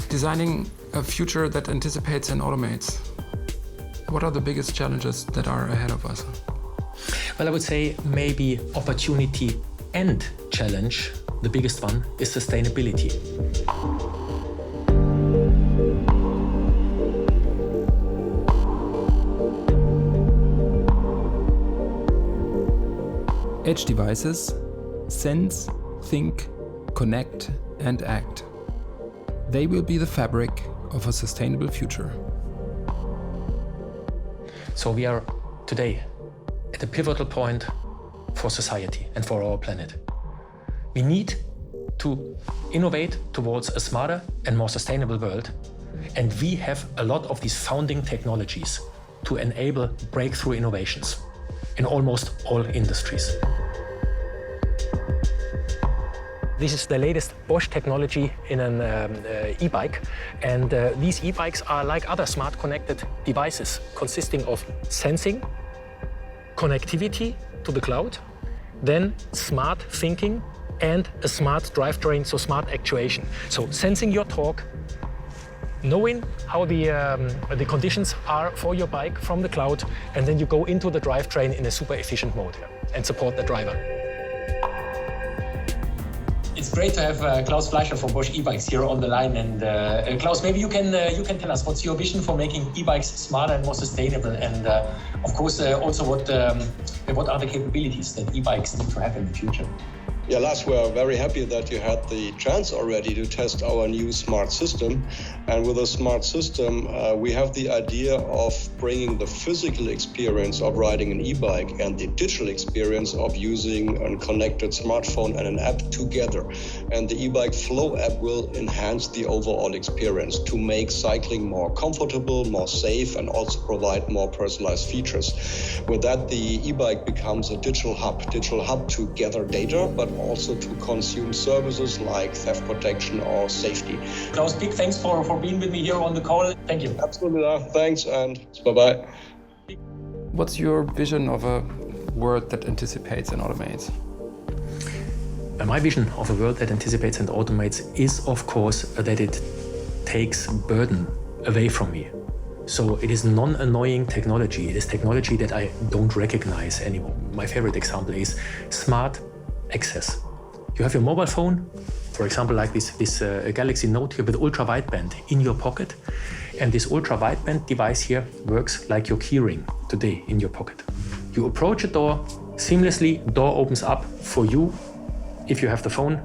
Designing a future that anticipates and automates. What are the biggest challenges that are ahead of us? Well, I would say maybe opportunity and challenge. The biggest one is sustainability. Edge devices sense, think, connect, and act. They will be the fabric of a sustainable future. So we are today at a pivotal point for society and for our planet. We need to innovate towards a smarter and more sustainable world, and we have a lot of these founding technologies to enable breakthrough innovations in almost all industries. This is the latest Bosch technology in an e-bike, and these e-bikes are like other smart connected devices consisting of sensing, connectivity to the cloud, then smart thinking and a smart drivetrain, so smart actuation. So sensing your torque, knowing how the conditions are for your bike from the cloud, and then you go into the drivetrain in a super efficient mode and support the driver. It's great to have Klaus Fleischer from Bosch e-bikes here on the line. And Klaus, maybe you can tell us what's your vision for making e-bikes smarter and more sustainable, and of course also what are the capabilities that e-bikes need to have in the future? Yeah, Lars, we are very happy that you had the chance already to test our new smart system. And with a smart system, we have the idea of bringing the physical experience of riding an e-bike and the digital experience of using a connected smartphone and an app together. And the e-bike Flow app will enhance the overall experience to make cycling more comfortable, more safe, and also provide more personalized features. With that, the e-bike becomes a digital hub to gather data, but also to consume services like theft protection or safety. Klaus, big thanks for being with me here on the call. Thank you. Absolutely, thanks, and bye-bye. What's your vision of a world that anticipates and automates? My vision of a world that anticipates and automates is, of course, that it takes burden away from me. So it is non-annoying technology. It is technology that I don't recognize anymore. My favorite example is smart access. You have your mobile phone, for example, like this Galaxy Note here with Ultra-Wideband in your pocket. And this Ultra-Wideband device here works like your keyring today in your pocket. You approach a door, seamlessly, door opens up for you if you have the phone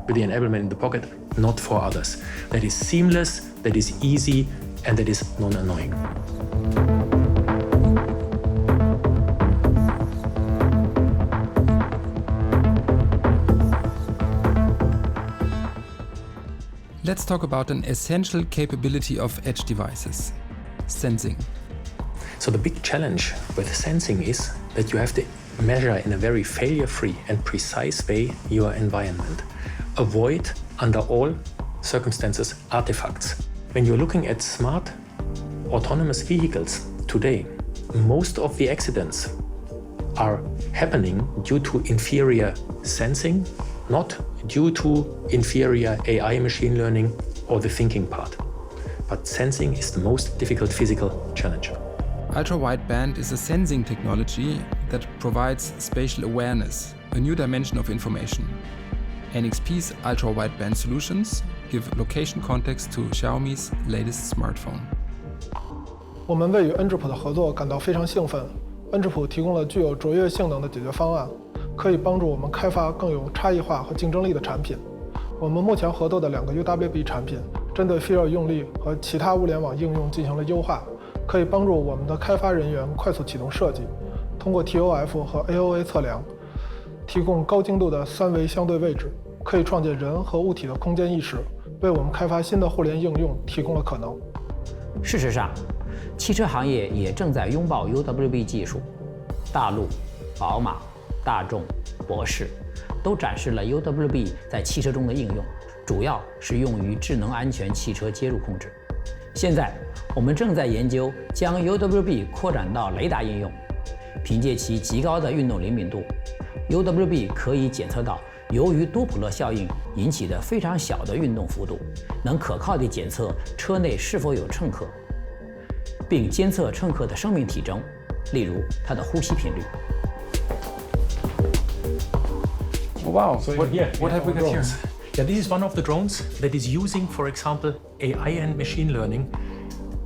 with the enablement in the pocket, not for others. That is seamless, that is easy, and that is non-annoying. Let's talk about an essential capability of edge devices: sensing. So the big challenge with sensing is that you have to measure in a very failure-free and precise way your environment. Avoid, under all circumstances, artifacts. When you're looking at smart autonomous vehicles today, most of the accidents are happening due to inferior sensing, not due to inferior AI machine learning or the thinking part. But sensing is the most difficult physical challenge. Ultra-Wideband is a sensing technology that provides spatial awareness, a new dimension of information. NXP's Ultra-Wideband solutions give location context to Xiaomi's latest smartphone. 我们为与 NXP 的合作感到非常兴奋。NXP 提供了具有卓越性能的解决方案，可以帮助我们开发更有差异化和竞争力的产品。我们目前合作的2个 UWB 产品，针对 inferior 用力和其他物联网应用进行了优化，可以帮助我们的开发人员快速启动设计，通过 TOF 和 AOA 测量，提供高精度的3维相对位置，可以创建人和物体的空间意识，为我们开发新的互联应用提供了可能。事实上，汽车行业也正在拥抱 UWB 技术，大陆、宝马、大众、博世都展示了 UWB 在汽车中的应用，主要是用于智能安全汽车接入控制。现在，我们正在研究将 UWB 扩展到雷达应用。凭借其极高的运动灵敏度 ，UWB 可以检测到由于多普勒效应引起的非常小的运动幅度，能可靠地检测车内是否有乘客，并监测乘客的生命体征，例如他的呼吸频率。Wow. So What have we got here? Yeah, this is one of the drones that is using, for example, AI and machine learning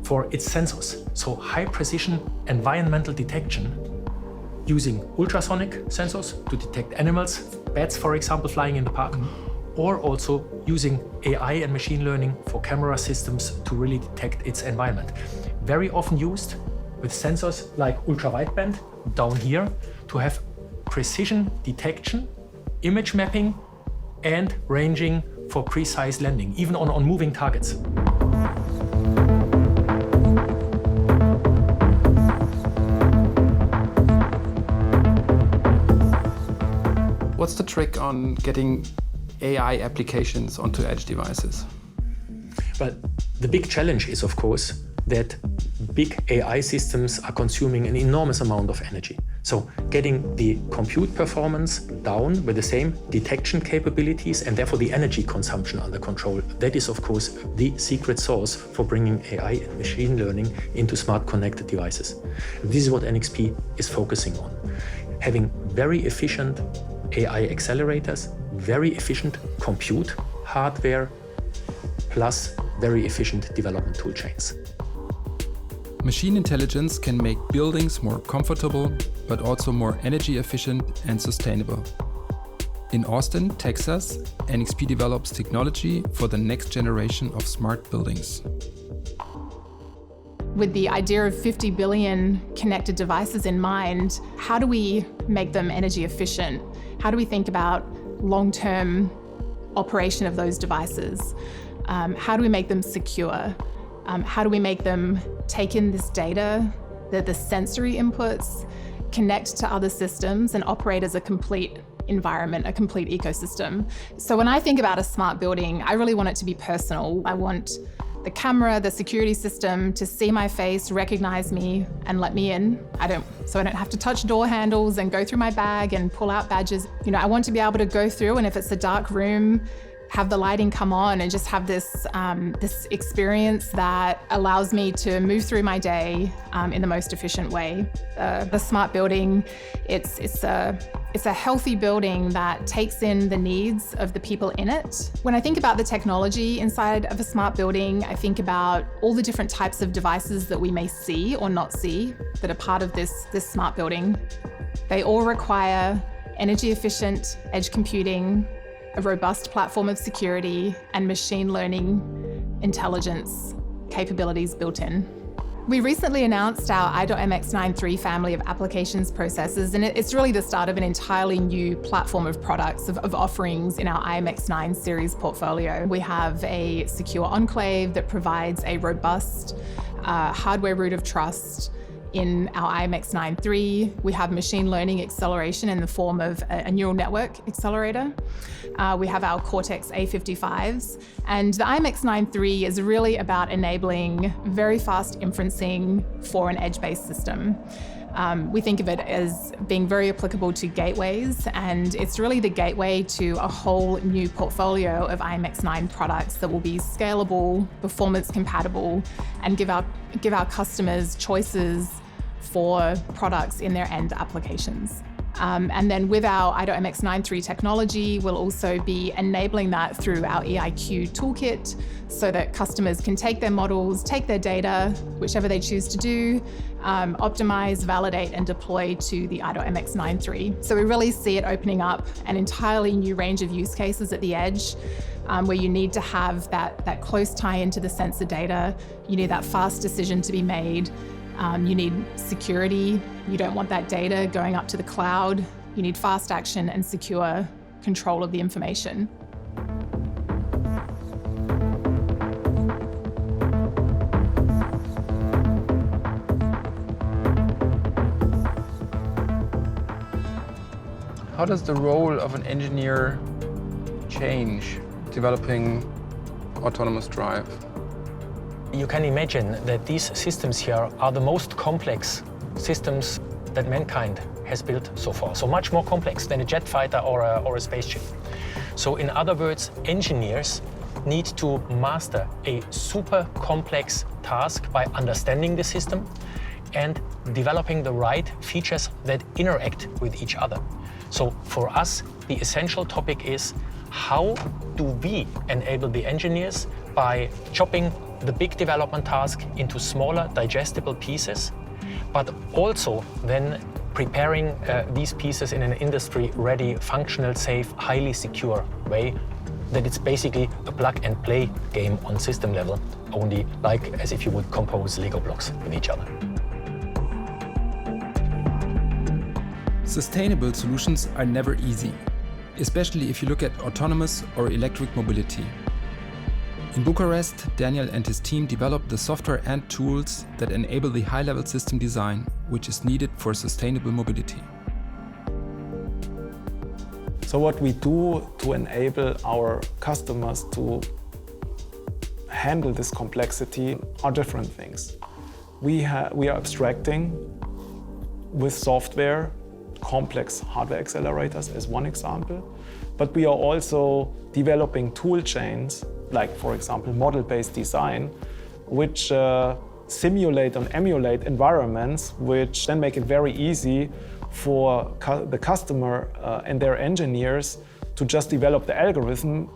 for its sensors. So high precision environmental detection using ultrasonic sensors to detect animals, bats, for example, flying in the park, or also using AI and machine learning for camera systems to really detect its environment. Very often used with sensors like Ultra-Wideband down here to have precision detection, image mapping, and ranging for precise landing, even on moving targets. What's the trick on getting AI applications onto edge devices? But the big challenge is, of course, that big AI systems are consuming an enormous amount of energy. So getting the compute performance down with the same detection capabilities and therefore the energy consumption under control, that is, of course, the secret sauce for bringing AI and machine learning into smart connected devices. This is what NXP is focusing on. Having very efficient AI accelerators, very efficient compute hardware, plus very efficient development tool chains. Machine intelligence can make buildings more comfortable, but also more energy efficient and sustainable. In Austin, Texas, NXP develops technology for the next generation of smart buildings. With the idea of 50 billion connected devices in mind, how do we make them energy efficient? How do we think about long-term operation of those devices? How do we make them secure? How do we make them take in this data, the sensory inputs, connect to other systems and operate as a complete environment, a complete ecosystem? So when I think about a smart building, I really want it to be personal. I want the camera, the security system to see my face, recognize me, and let me in. So I don't have to touch door handles and go through my bag and pull out badges. You know, I want to be able to go through, and if it's a dark room, have the lighting come on and just have this experience that allows me to move through my day in the most efficient way. The smart building, it's a healthy building that takes in the needs of the people in it. When I think about the technology inside of a smart building, I think about all the different types of devices that we may see or not see that are part of this smart building. They all require energy efficient edge computing, a robust platform of security, and machine learning intelligence capabilities built in. We recently announced our i.MX9 III family of applications processors, and it's really the start of an entirely new platform of products, of offerings in our i.MX9 series portfolio. We have a secure enclave that provides a robust hardware root of trust. In our i.MX9 III, we have machine learning acceleration in the form of a neural network accelerator. We have our Cortex A55s, and the i.MX9 III is really about enabling very fast inferencing for an edge-based system. We think of it as being very applicable to gateways, and it's really the gateway to a whole new portfolio of i.MX9 products that will be scalable, performance compatible, and give our customers choices for products in their end applications. And then with our i.MX9 III technology, we'll also be enabling that through our EIQ toolkit so that customers can take their models, take their data, whichever they choose to do, optimize, validate, and deploy to the i.MX9 III. So we really see it opening up an entirely new range of use cases at the edge, where you need to have that close tie into the sensor data. You need that fast decision to be made. You need security. You don't want that data going up to the cloud. You need fast action and secure control of the information. How does the role of an engineer change developing autonomous drive? You can imagine that these systems here are the most complex systems that mankind has built so far. So much more complex than a jet fighter or a spaceship. So in other words, engineers need to master a super complex task by understanding the system and developing the right features that interact with each other. So for us, the essential topic is how do we enable the engineers by chopping the big development task into smaller, digestible pieces, but also then preparing these pieces in an industry-ready, functional, safe, highly secure way, that it's basically a plug-and-play game on system level, only like as if you would compose Lego blocks with each other. Sustainable solutions are never easy, especially if you look at autonomous or electric mobility. In Bucharest, Daniel and his team developed the software and tools that enable the high-level system design, which is needed for sustainable mobility. So what we do to enable our customers to handle this complexity are different things. We are abstracting with software complex hardware accelerators as one example, but we are also developing tool chains, like for example model-based design, which simulate and emulate environments, which then make it very easy for the customer and their engineers to just develop the algorithm.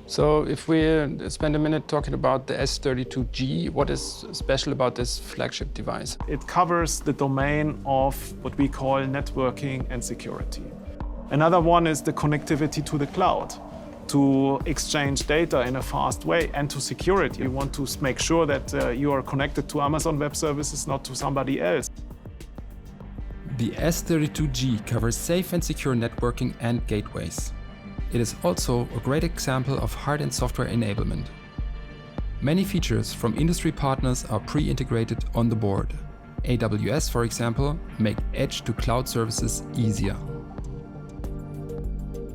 So if we spend a minute talking about the S32G, what is special about this flagship device? It covers the domain of what we call networking and security. Another one is the connectivity to the cloud, to exchange data in a fast way, and to security. You want to make sure that you are connected to Amazon Web Services, not to somebody else. The S32G covers safe and secure networking and gateways. It is also a great example of hard and software enablement. Many features from industry partners are pre-integrated on the board. AWS, for example, make edge-to-cloud services easier.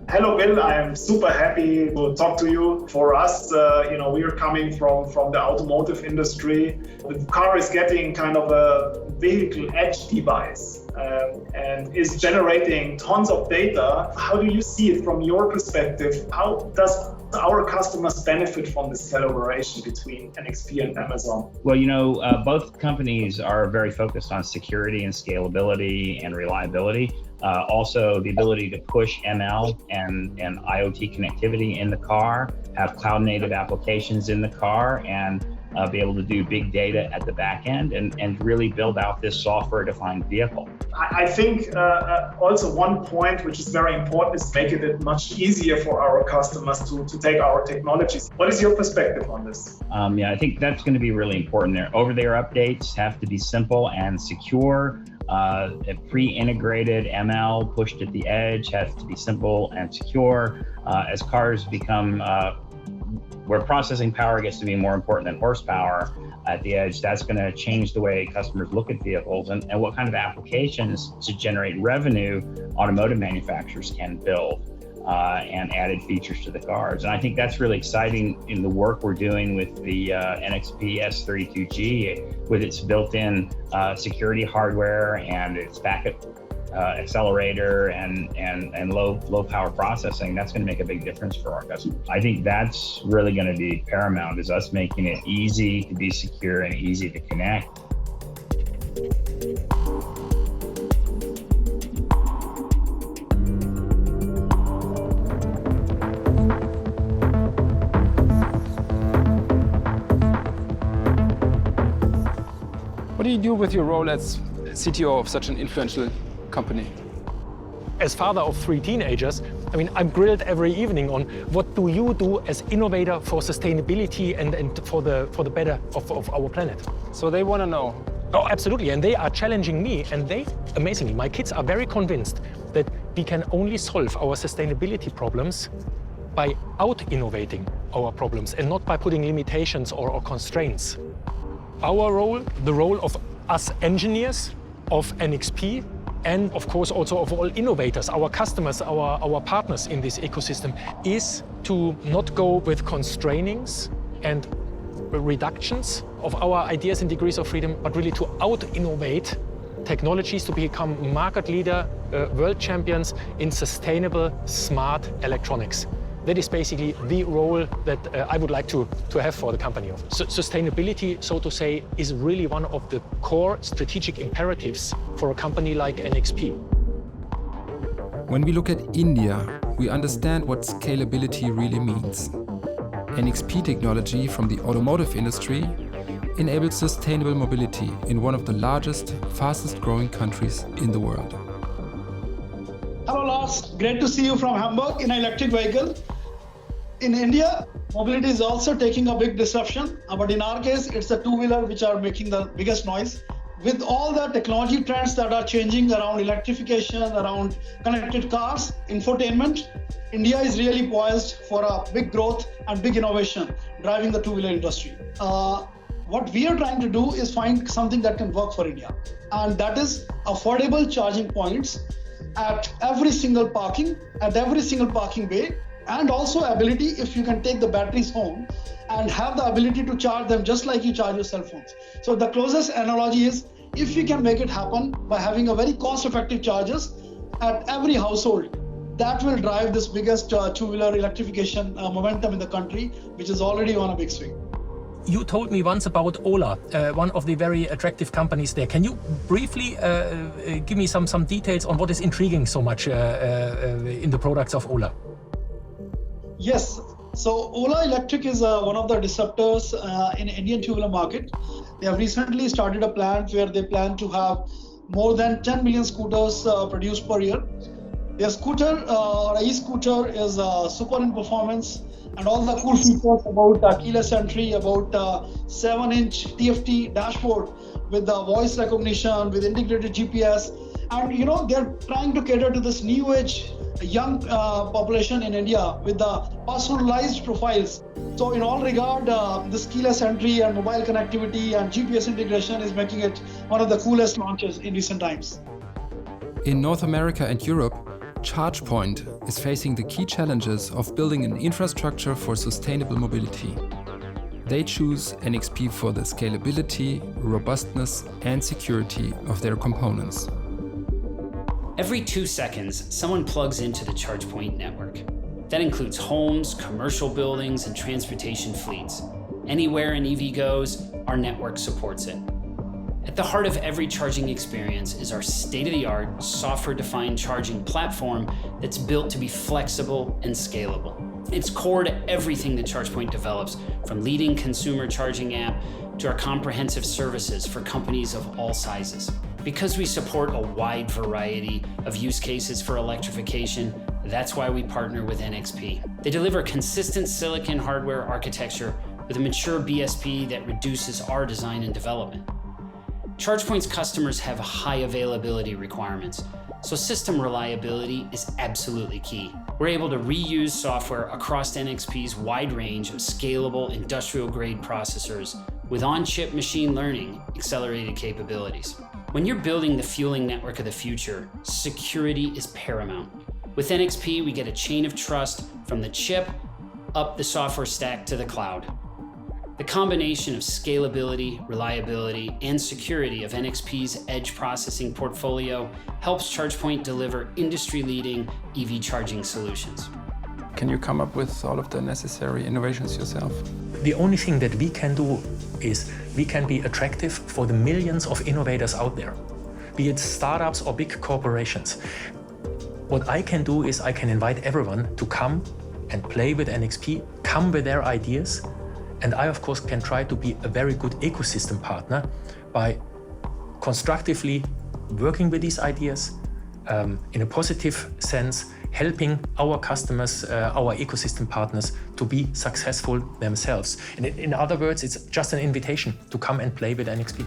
Hello, Bill. I am super happy to talk to you. For us, we are coming from the automotive industry. The car is getting kind of a vehicle edge device and is generating tons of data. How do you see it from your perspective? How does our customers benefit from this collaboration between NXP and Amazon? Well, both companies are very focused on security and scalability and reliability. Also, the ability to push ML and IoT connectivity in the car, have cloud-native applications in the car, and be able to do big data at the back end and really build out this software-defined vehicle. I think also one point which is very important is making it much easier for our customers to take our technologies. What is your perspective on this? I think that's going to be really important there. Over-the-air updates have to be simple and secure. A pre-integrated ML pushed at the edge has to be simple and secure. As cars become where processing power gets to be more important than horsepower at the edge, that's going to change the way customers look at vehicles and what kind of applications to generate revenue automotive manufacturers can build and added features to the cars. And I think that's really exciting in the work we're doing with the NXP S32G with its built-in security hardware and its backup accelerator and low power processing. That's going to make a big difference for our customers. I think that's really going to be paramount, is us making it easy to be secure and easy to connect. What do you do with your role as CTO of such an influential company? As father of 3 teenagers, I'm grilled every evening on what do you do as innovator for sustainability and for the better of our planet. So they want to know. Oh, absolutely, and they are challenging me, and amazingly, my kids are very convinced that we can only solve our sustainability problems by out-innovating our problems and not by putting limitations or constraints. Our role, the role of us engineers, of NXP, and of course also of all innovators, our customers, our partners in this ecosystem, is to not go with constrainings and reductions of our ideas and degrees of freedom, but really to out-innovate technologies to become market leader, world champions in sustainable, smart electronics. That is basically the role that I would like to have for the company. Sustainability, so to say, is really one of the core strategic imperatives for a company like NXP. When we look at India, we understand what scalability really means. NXP technology from the automotive industry enables sustainable mobility in one of the largest, fastest growing countries in the world. Hello Lars, great to see you from Hamburg in an electric vehicle. In India, mobility is also taking a big disruption, but in our case, it's the two-wheeler which are making the biggest noise. With all the technology trends that are changing around electrification, around connected cars, infotainment, India is really poised for a big growth and big innovation driving the two-wheeler industry. What we are trying to do is find something that can work for India, and that is affordable charging points at every single parking bay, and also ability if you can take the batteries home and have the ability to charge them just like you charge your cell phones. So the closest analogy is if we can make it happen by having a very cost-effective chargers at every household, that will drive this biggest two-wheeler electrification momentum in the country, which is already on a big swing. You told me once about Ola, one of the very attractive companies there. Can you briefly give me some details on what is intriguing so much in the products of Ola? Yes, so Ola Electric is one of the disruptors in the Indian two-wheeler market. They have recently started a plant where they plan to have more than 10 million scooters produced per year. Their scooter or e-scooter is super in performance, and all the cool features about keyless entry, about 7-inch TFT dashboard with the voice recognition, with integrated GPS. And you know, they're trying to cater to this new age young population in India with the personalized profiles. So in all regard, this keyless entry and mobile connectivity and GPS integration is making it one of the coolest launches in recent times. In North America and Europe, ChargePoint is facing the key challenges of building an infrastructure for sustainable mobility. They choose NXP for the scalability, robustness, and security of their components. Every 2 seconds, someone plugs into the ChargePoint network. That includes homes, commercial buildings, and transportation fleets. Anywhere an EV goes, our network supports it. At the heart of every charging experience is our state-of-the-art, software-defined charging platform that's built to be flexible and scalable. It's core to everything that ChargePoint develops, from leading consumer charging app to our comprehensive services for companies of all sizes. Because we support a wide variety of use cases for electrification, that's why we partner with NXP. They deliver consistent silicon hardware architecture with a mature BSP that reduces our design and development. ChargePoint's customers have high availability requirements, so system reliability is absolutely key. We're able to reuse software across NXP's wide range of scalable industrial-grade processors with on-chip machine learning accelerated capabilities. When you're building the fueling network of the future, security is paramount. With NXP, we get a chain of trust from the chip up the software stack to the cloud. The combination of scalability, reliability, and security of NXP's edge processing portfolio helps ChargePoint deliver industry-leading EV charging solutions. Can you come up with all of the necessary innovations yourself? The only thing that we can do is we can be attractive for the millions of innovators out there, be it startups or big corporations. What I can do is I can invite everyone to come and play with NXP, come with their ideas, and I, of course, can try to be a very good ecosystem partner by constructively working with these ideas in a positive sense, helping our customers, our ecosystem partners to be successful themselves. And in other words, it's just an invitation to come and play with NXP.